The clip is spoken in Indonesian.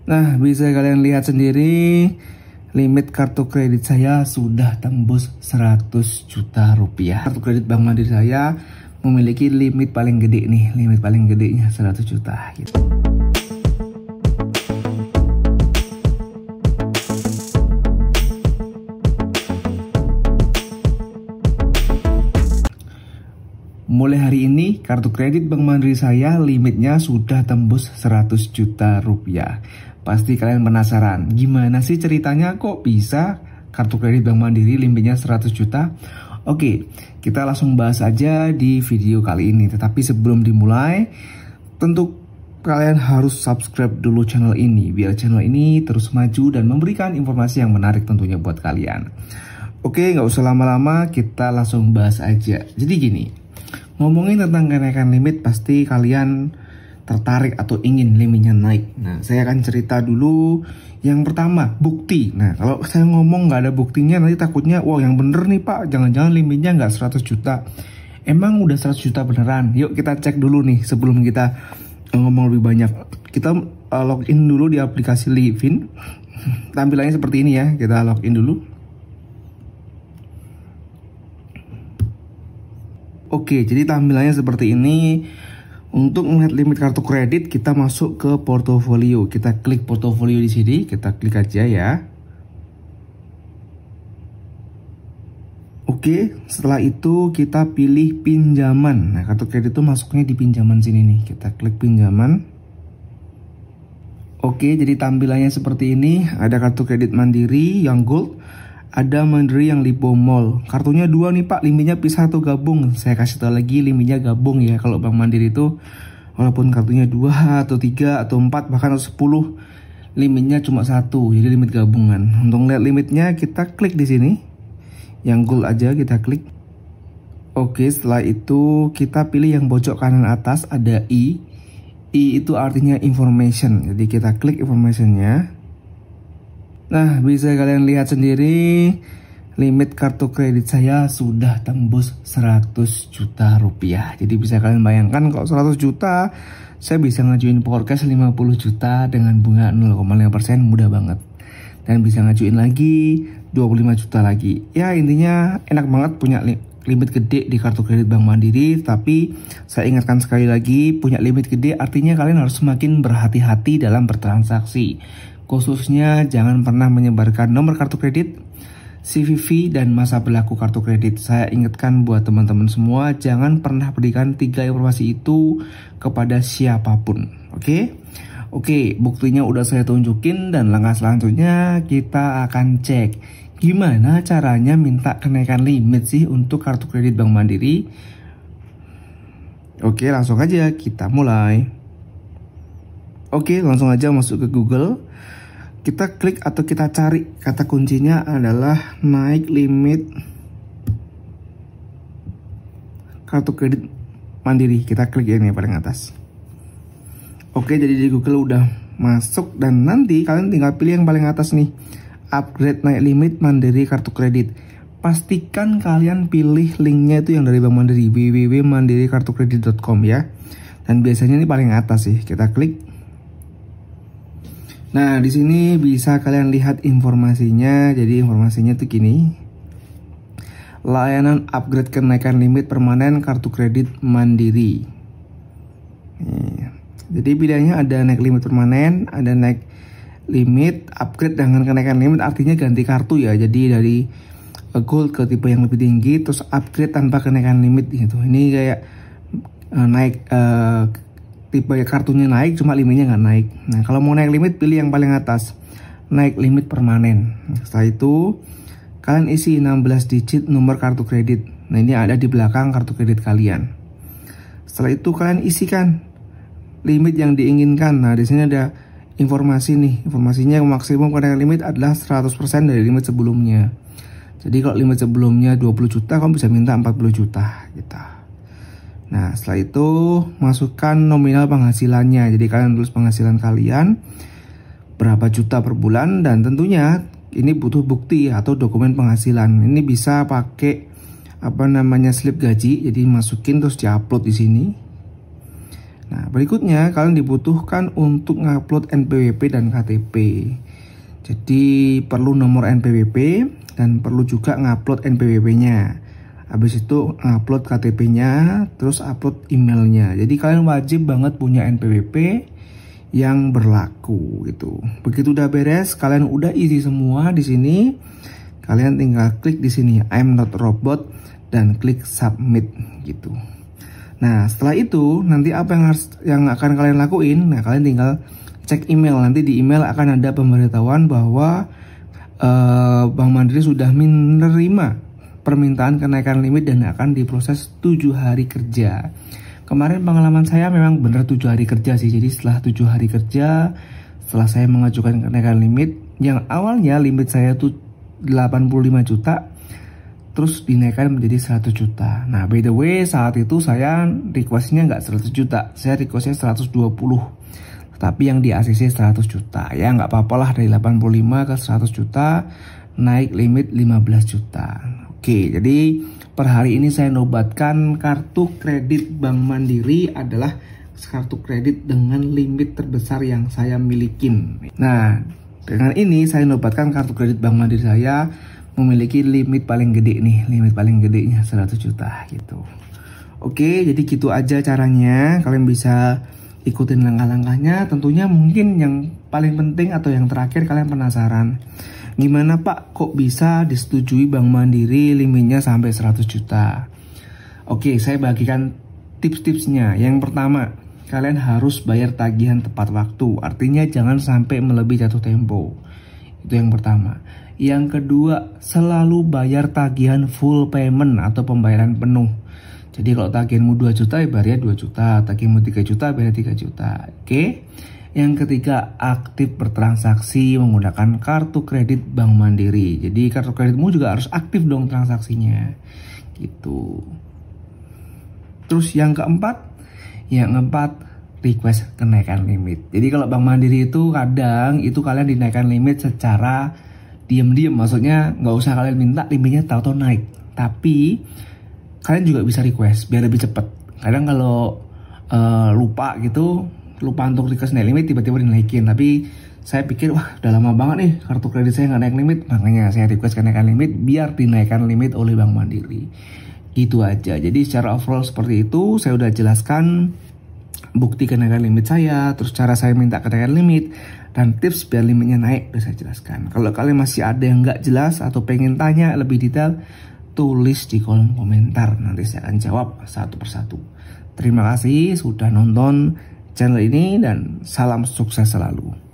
Nah, bisa kalian lihat sendiri, limit kartu kredit saya sudah tembus 100 juta rupiah. Kartu kredit Bank Mandiri saya memiliki limit paling gede nih, limit paling gedenya 100 juta gitu. Mulai hari ini, kartu kredit Bank Mandiri saya limitnya sudah tembus 100 juta rupiah. Pasti kalian penasaran, gimana sih ceritanya kok bisa kartu kredit Bank Mandiri limitnya 100 juta? Oke, kita langsung bahas aja di video kali ini. Tetapi sebelum dimulai, tentu kalian harus subscribe dulu channel ini, biar channel ini terus maju dan memberikan informasi yang menarik tentunya buat kalian. Oke, nggak usah lama-lama, kita langsung bahas aja. Jadi gini, ngomongin tentang kenaikan limit pasti kalian tertarik atau ingin limitnya naik. Nah, saya akan cerita dulu. Yang pertama, bukti. Nah, kalau saya ngomong nggak ada buktinya, nanti takutnya, wow yang bener nih Pak, jangan-jangan limitnya nggak 100 juta. Emang udah 100 juta beneran? Yuk kita cek dulu nih sebelum kita ngomong lebih banyak. Kita login dulu di aplikasi Livin. Tampilannya seperti ini ya, kita login dulu. Oke, jadi tampilannya seperti ini. Untuk melihat limit kartu kredit, kita masuk ke portofolio. Kita klik portofolio di sini, kita klik aja ya. Oke, setelah itu kita pilih pinjaman. Nah, kartu kredit itu masuknya di pinjaman sini nih. Kita klik pinjaman. Oke, jadi tampilannya seperti ini. Ada kartu kredit Mandiri yang Gold. Ada Mandiri yang Lipo Mall. Kartunya 2 nih Pak, limitnya pisah atau gabung? Saya kasih tahu lagi, limitnya gabung ya. Kalau Bank Mandiri itu walaupun kartunya 2 atau 3 atau 4 bahkan 10, limitnya cuma 1, jadi limit gabungan. Untuk lihat limitnya kita klik di sini. Yang Gold aja kita klik. Oke, setelah itu kita pilih yang pojok kanan atas ada I. I itu artinya information. Jadi kita klik informationnya. Nah, bisa kalian lihat sendiri, limit kartu kredit saya sudah tembus 100 juta rupiah. Jadi bisa kalian bayangkan kalau 100 juta, saya bisa ngajuin forecast 50 juta dengan bunga 0,5%, mudah banget. Dan bisa ngajuin lagi 25 juta lagi. Ya intinya enak banget punya limit gede di kartu kredit Bank Mandiri. Tapi saya ingatkan sekali lagi, punya limit gede artinya kalian harus semakin berhati-hati dalam bertransaksi. Khususnya jangan pernah menyebarkan nomor kartu kredit, CVV, dan masa berlaku kartu kredit. Saya ingatkan buat teman-teman semua, jangan pernah berikan 3 informasi itu kepada siapapun. Oke, buktinya udah saya tunjukin dan langkah selanjutnya kita akan cek gimana caranya minta kenaikan limit sih untuk kartu kredit Bank Mandiri. Oke, langsung aja kita mulai. Oke, langsung aja masuk ke Google. Kita klik atau kita cari, kata kuncinya adalah naik limit kartu kredit Mandiri. Kita klik ini paling atas. Oke, jadi di Google udah masuk dan nanti kalian tinggal pilih yang paling atas nih, upgrade naik limit Mandiri kartu kredit. Pastikan kalian pilih linknya itu yang dari Bank Mandiri, www.mandirikartukredit.com ya. Dan biasanya ini paling atas sih. Kita klik. Nah, di sini bisa kalian lihat informasinya. Jadi informasinya tuh gini. Layanan upgrade kenaikan limit permanen kartu kredit Mandiri. Nih. Jadi pilihannya ada naik limit permanen, ada naik limit, upgrade dengan kenaikan limit artinya ganti kartu ya. Jadi dari Gold ke tipe yang lebih tinggi, terus upgrade tanpa kenaikan limit gitu. Ini kayak naik tipe kartunya naik, cuma limitnya nggak naik. Nah, kalau mau naik limit pilih yang paling atas, naik limit permanen. Setelah itu kalian isi 16 digit nomor kartu kredit. Nah, ini ada di belakang kartu kredit kalian. Setelah itu kalian isikan limit yang diinginkan. Nah, di sini ada informasi nih. Informasinya maksimum kenaikan limit adalah 100% dari limit sebelumnya. Jadi kalau limit sebelumnya 20 juta, kamu bisa minta 40 juta gitu. Nah, setelah itu masukkan nominal penghasilannya. Jadi kalian tulis penghasilan kalian berapa juta per bulan, dan tentunya ini butuh bukti atau dokumen penghasilan. Ini bisa pakai slip gaji. Jadi masukin terus diupload di sini. Nah, berikutnya kalian dibutuhkan untuk ngupload NPWP dan KTP. Jadi perlu nomor NPWP dan perlu juga ngupload NPWP-nya. Habis itu ngupload KTP-nya, terus upload emailnya. Jadi kalian wajib banget punya NPWP yang berlaku gitu. Begitu udah beres, kalian udah isi semua di sini. Kalian tinggal klik di sini I'm not robot dan klik submit gitu. Nah, setelah itu nanti apa yang akan kalian lakuin? Nah, kalian tinggal cek email. Nanti di email akan ada pemberitahuan bahwa Bank Mandiri sudah menerima permintaan kenaikan limit dan akan diproses 7 hari kerja. Kemarin pengalaman saya memang benar 7 hari kerja sih. Jadi setelah 7 hari kerja, setelah saya mengajukan kenaikan limit, yang awalnya limit saya tuh 85 juta, terus dinaikkan menjadi 100 juta. Nah, by the way, saat itu saya requestnya nggak 100 juta, saya requestnya 120. Tapi yang di ACC 100 juta. Ya nggak apa-apa lah, dari 85 ke 100 juta, naik limit 15 juta. Oke, jadi per hari ini saya nobatkan kartu kredit Bank Mandiri adalah kartu kredit dengan limit terbesar yang saya milikin. Nah, dengan ini saya nobatkan kartu kredit Bank Mandiri saya memiliki limit paling gede nih, limit paling gedenya 100 juta gitu. Oke, jadi gitu aja caranya. Kalian bisa ikutin langkah-langkahnya. Tentunya mungkin yang paling penting atau yang terakhir kalian penasaran, gimana Pak kok bisa disetujui Bank Mandiri limitnya sampai 100 juta? Oke, saya bagikan tips-tipsnya. Yang pertama, kalian harus bayar tagihan tepat waktu. Artinya jangan sampai melebihi jatuh tempo. Itu yang pertama. Yang kedua, selalu bayar tagihan full payment atau pembayaran penuh. Jadi kalau tagihanmu 2 juta, ya bayarnya 2 juta. Tagihanmu 3 juta, bayar 3 juta. Oke. Yang ketiga, aktif bertransaksi menggunakan kartu kredit Bank Mandiri. Jadi kartu kreditmu juga harus aktif dong transaksinya. Gitu. Terus yang keempat, request kenaikan limit. Jadi kalau Bank Mandiri itu kadang itu kalian dinaikkan limit secara diam-diam, maksudnya nggak usah kalian minta limitnya tahu-tahu naik, tapi kalian juga bisa request biar lebih cepat. Kadang kalau lupa untuk request naik limit, tiba-tiba dinaikin. Tapi saya pikir wah udah lama banget nih kartu kredit saya nggak naik limit, makanya saya request kenaikan limit biar dinaikkan limit oleh Bank Mandiri. Gitu aja. Jadi secara overall seperti itu, saya udah jelaskan bukti kenaikan limit saya, terus cara saya minta kenaikan limit, dan tips biar limitnya naik udah saya jelaskan. Kalau kalian masih ada yang nggak jelas atau pengen tanya lebih detail, tulis di kolom komentar, nanti saya akan jawab satu persatu. Terima kasih sudah nonton channel ini dan salam sukses selalu.